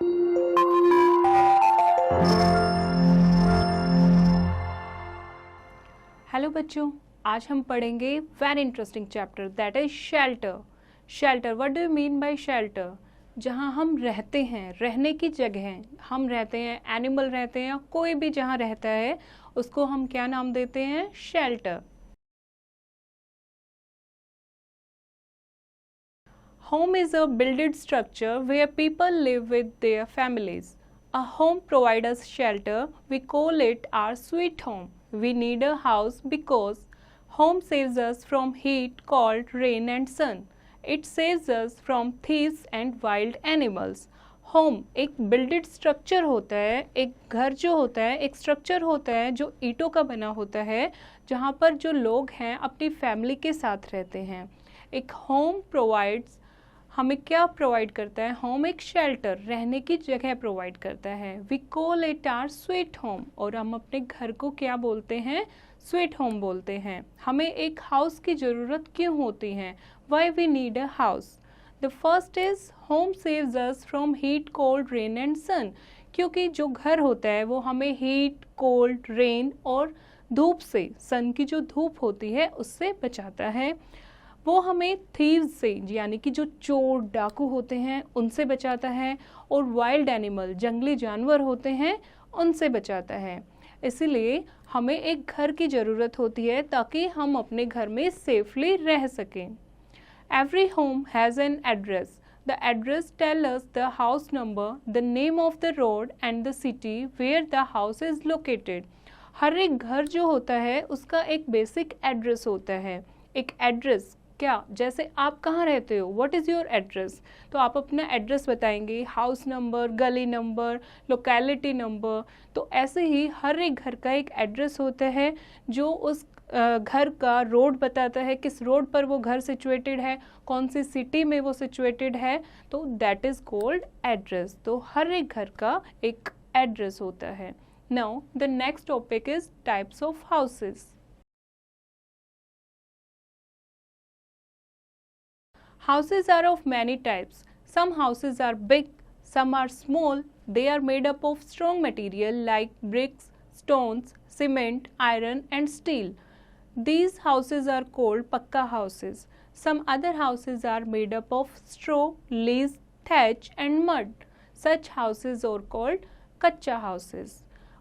Hello बच्चों, आज हम पढ़ेंगे very interesting chapter that is shelter. Shelter, what do you mean by shelter? जहाँ हम रहते हैं, रहने की जगह हम रहते हैं, एनिमल रहते हैं या कोई भी जहाँ रहता है उसको हम क्या नाम देते हैं? Shelter. Home is a built structure where people live with their families. A home provides us shelter. We call it our sweet home. We need a house because home saves us from heat, cold, rain and sun. It saves us from thieves and wild animals. Home एक builded structure होता है, एक घर जो होता है एक structure होता है जो ईंटों का बना होता है, जहाँ पर जो लोग हैं अपनी फैमिली के साथ रहते हैं। एक होम प्रोवाइड्स हमें क्या प्रोवाइड करता है? होम एक शेल्टर, रहने की जगह प्रोवाइड करता है। We call it our sweet home, और हम अपने घर को क्या बोलते हैं? स्वीट होम बोलते हैं। हमें एक हाउस की ज़रूरत क्यों होती है? Why we need a house? The first is home saves us from heat, cold, rain and sun. क्योंकि जो घर होता है वो हमें हीट, कोल्ड, रेन और धूप से, सन की जो धूप होती है उससे बचाता है। वो हमें थीव्स से, यानी कि जो चोर डाकू होते हैं उनसे बचाता है, और वाइल्ड एनिमल, जंगली जानवर होते हैं, उनसे बचाता है। इसीलिए हमें एक घर की ज़रूरत होती है ताकि हम अपने घर में सेफली रह सकें। Every home has an address. The address tell us the house number, the name of the road and the city where the house is located. हर एक घर जो होता है उसका एक बेसिक एड्रेस होता है। एक एड्रेस क्या, जैसे आप कहाँ रहते हो, व्हाट इज़ योर एड्रेस, तो आप अपना एड्रेस बताएंगे, हाउस नंबर, गली नंबर, लोकेलिटी नंबर। तो ऐसे ही हर एक घर का एक एड्रेस होता है जो उस घर का रोड बताता है, किस रोड पर वो घर सिचुएटेड है, कौन सी सिटी में वो सिचुएटेड है, तो दैट इज़ कॉल्ड एड्रेस। तो हर एक घर का एक एड्रेस होता है। Now the next topic is types of houses. Houses are of many types. Some houses are big, some are small. They are made up of strong material like bricks, stones, cement, iron and steel. These houses are called pakka houses. Some other houses are made up of straw, leaves, thatch and mud. Such houses are called कच्चा houses.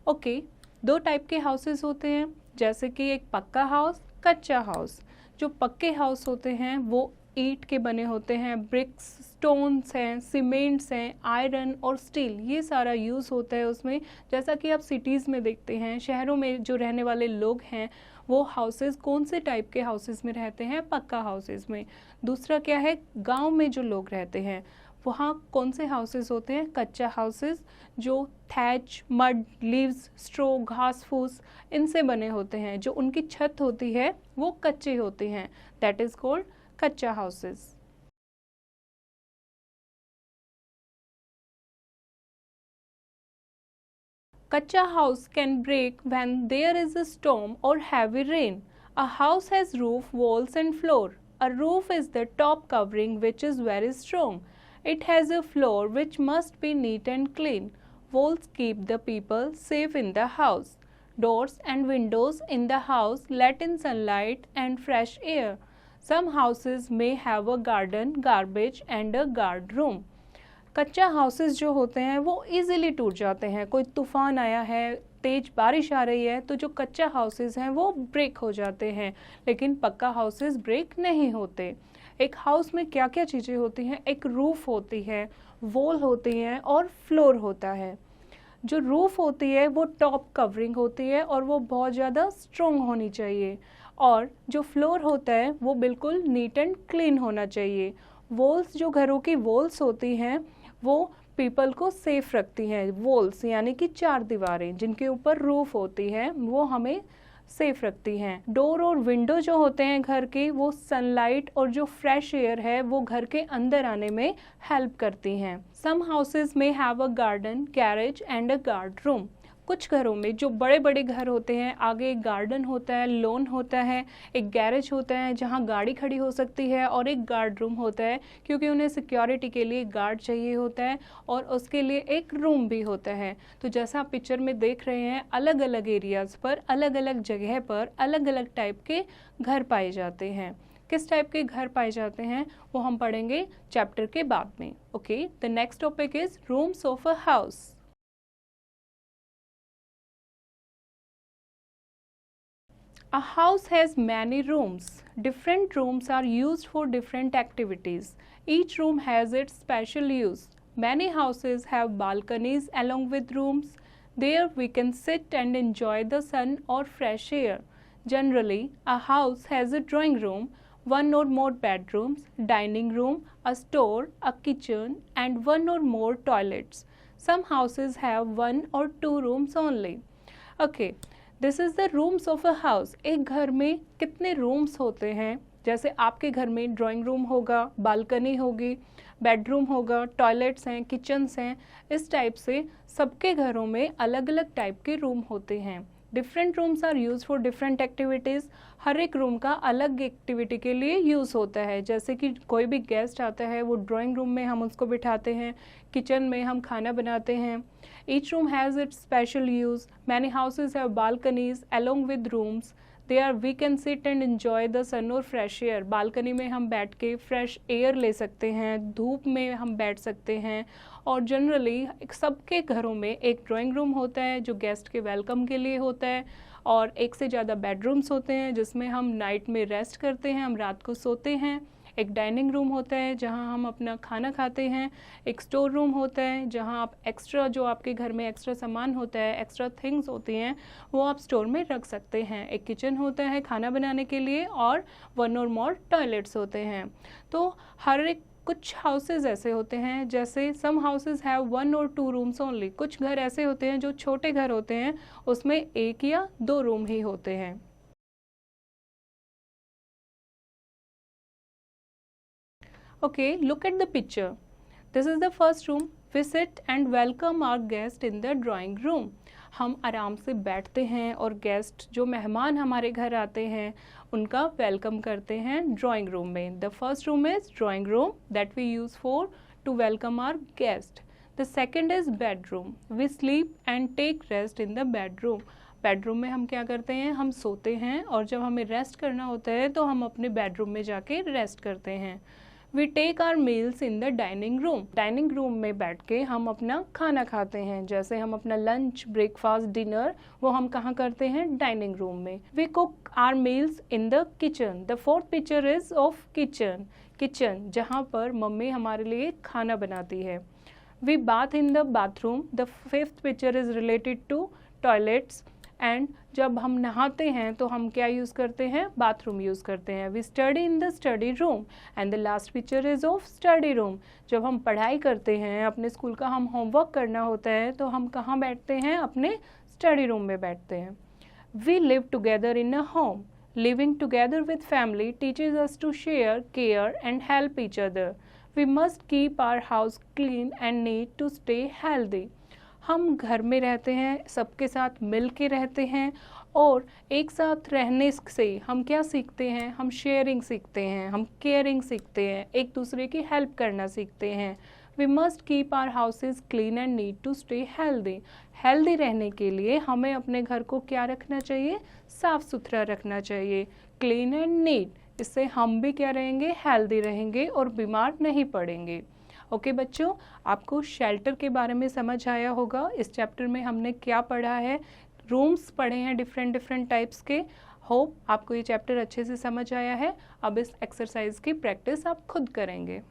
Okay, दो type के houses होते हैं, जैसे कि एक पक्का house, कच्चा हाउस। जो पक्के हाउस होते हैं वो ईंट के बने होते हैं, ब्रिक्स, स्टोन्स हैं, सीमेंट्स हैं, आयरन और स्टील, ये सारा यूज़ होता है उसमें। जैसा कि आप सिटीज़ में देखते हैं, शहरों में जो रहने वाले लोग हैं वो हाउसेस कौन से टाइप के हाउसेस में रहते हैं? पक्का हाउसेस में। दूसरा क्या है, गांव में जो लोग रहते हैं वहाँ कौन से हाउसेस होते हैं? कच्चा हाउसेस, जो थैच, मड, लीव्स, स्ट्रो, घास फूस इनसे बने होते हैं। जो उनकी छत होती है वो कच्चे होते हैं, दैट इज़ कॉल्ड कच्चा houses. Kacha house can break when there is a storm or heavy rain. A house has roof, walls and floor. A roof is the top covering which is very strong. It has a floor which must be neat and clean. Walls keep the people safe in the house. Doors and windows in the house let in sunlight and fresh air. Some houses may have a garden, garbage and a guard room. कच्चा houses जो होते हैं वो easily टूट जाते हैं। कोई तूफान आया है, तेज बारिश आ रही है, तो जो कच्चा हाउसेस हैं वो ब्रेक हो जाते हैं, लेकिन पक्का हाउसेस ब्रेक नहीं होते। एक हाउस में क्या क्या चीज़ें होती हैं? एक रूफ होती है, वॉल होती हैं और फ्लोर होता है। जो रूफ होती है वो टॉप कवरिंग होती है और वो बहुत ज़्यादा स्ट्रॉन्ग होनी चाहिए, और जो फ्लोर होता है वो बिल्कुल नीट एंड क्लीन होना चाहिए। वॉल्स, जो घरों की वॉल्स होती हैं वो पीपल को सेफ रखती हैं। वॉल्स यानी कि चार दीवारें जिनके ऊपर रूफ होती है वो हमें सेफ रखती हैं। डोर और विंडो जो होते हैं घर के, वो सनलाइट और जो फ्रेश एयर है वो घर के अंदर आने में हेल्प करती हैं। सम हाउसेज में have a garden, garage and a guard room. कुछ घरों में जो बड़े बड़े घर होते हैं, आगे एक गार्डन होता है, लॉन होता है, एक गैरेज होता है जहाँ गाड़ी खड़ी हो सकती है, और एक गार्ड रूम होता है क्योंकि उन्हें सिक्योरिटी के लिए गार्ड चाहिए होता है, और उसके लिए एक रूम भी होता है। तो जैसा आप पिक्चर में देख रहे हैं, अलग अलग एरियाज़ पर, अलग अलग जगह पर अलग अलग टाइप के घर पाए जाते हैं। किस टाइप के घर पाए जाते हैं वो हम पढ़ेंगे चैप्टर के बाद में। Okay, the next topic is rooms of a house. A house has many rooms. Different rooms are used for different activities. Each room has its special use. Many houses have balconies along with rooms. There we can sit and enjoy the sun or fresh air. Generally, a house has a drawing room, one or more bedrooms, dining room, a store, a kitchen, and one or more toilets. Some houses have one or two rooms only. Okay. This is the rooms of a house. एक घर में कितने rooms होते हैं? जैसे आपके घर में ड्राइंग रूम होगा, बालकनी होगी, बेडरूम होगा, टॉयलेट्स हैं, किचन्स हैं, इस टाइप से सबके घरों में अलग अलग टाइप के रूम होते हैं। Different rooms are use for different activities. हर एक रूम का अलग एक्टिविटी के लिए यूज़ होता है। जैसे कि कोई भी गेस्ट आता है, वो ड्राइंग रूम में हम उसको बिठाते हैं, किचन में हम खाना बनाते हैं। Each room has its special use. Many houses have balconies along with rooms. There we can sit and enjoy the sun और फ्रेश एयर। बालकनी में हम बैठ के फ्रेश एयर ले सकते हैं, धूप में हम बैठ सकते हैं। और जनरली सबके घरों में एक ड्राइंग रूम होता है जो गेस्ट के वेलकम के लिए होता है, और एक से ज़्यादा बेडरूम्स होते हैं जिसमें हम नाइट में रेस्ट करते हैं, हम रात को सोते हैं। एक डाइनिंग रूम होता है जहां हम अपना खाना खाते हैं। एक स्टोर रूम होता है जहां आप एक्स्ट्रा, जो आपके घर में एक्स्ट्रा सामान होता है, एक्स्ट्रा थिंग्स होती हैं, वो आप स्टोर में रख सकते हैं। एक किचन होता है खाना बनाने के लिए, और वन और मोर टॉयलेट्स होते हैं। तो हर एक कुछ हाउसेज ऐसे होते हैं, जैसे सम हाउसेज हैव वन और टू रूम्स ओनली। कुछ घर ऐसे होते हैं जो छोटे घर होते हैं, उसमें एक या दो रूम ही होते हैं। Okay, look at the picture. This is the first room. We sit and welcome our guest in the drawing room. हम आराम से बैठते हैं और गेस्ट, जो मेहमान हमारे घर आते हैं, उनका वेलकम करते हैं ड्राइंग रूम में। The first room is drawing room that we use for to welcome our guest. The second is bedroom. We sleep and take rest in the bedroom. Bedroom में हम क्या करते हैं? हम सोते हैं, और जब हमें रेस्ट करना होता है तो हम अपने बेडरूम में जाके रेस्ट करते हैं। We take our meals in the dining room. Dining room में बैठ के हम अपना खाना खाते हैं। जैसे हम अपना लंच, ब्रेकफास्ट, डिनर, वो हम कहाँ करते हैं? डाइनिंग रूम में। We cook our meals in the kitchen. The fourth picture is of kitchen. Kitchen जहाँ पर मम्मी हमारे लिए खाना बनाती है। We bath in the bathroom. The fifth picture is related to toilets. And जब हम नहाते हैं तो हम क्या यूज़ करते हैं? बाथरूम यूज़ करते हैं। We study in the study room. And the last picture is of study room. जब हम पढ़ाई करते हैं, अपने स्कूल का हम होमवर्क करना होता है, तो हम कहाँ बैठते हैं? अपने स्टडी रूम में बैठते हैं। We live together in a home. Living together with family teaches us to share, care and help each other. We must keep our house clean and neat to stay healthy. हम घर में रहते हैं, सबके साथ मिल के रहते हैं, और एक साथ रहने से हम क्या सीखते हैं? हम शेयरिंग सीखते हैं, हम केयरिंग सीखते हैं, एक दूसरे की हेल्प करना सीखते हैं। We must keep our houses clean and neat to stay healthy. Healthy रहने के लिए हमें अपने घर को क्या रखना चाहिए? साफ़ सुथरा रखना चाहिए, क्लीन एंड नीट। इससे हम भी क्या रहेंगे? हेल्दी रहेंगे और बीमार नहीं पड़ेंगे। ओके बच्चों, आपको शेल्टर के बारे में समझ आया होगा। इस चैप्टर में हमने क्या पढ़ा है? रूम्स पढ़े हैं डिफरेंट टाइप्स के। होप आपको ये चैप्टर अच्छे से समझ आया है। अब इस एक्सरसाइज की प्रैक्टिस आप खुद करेंगे।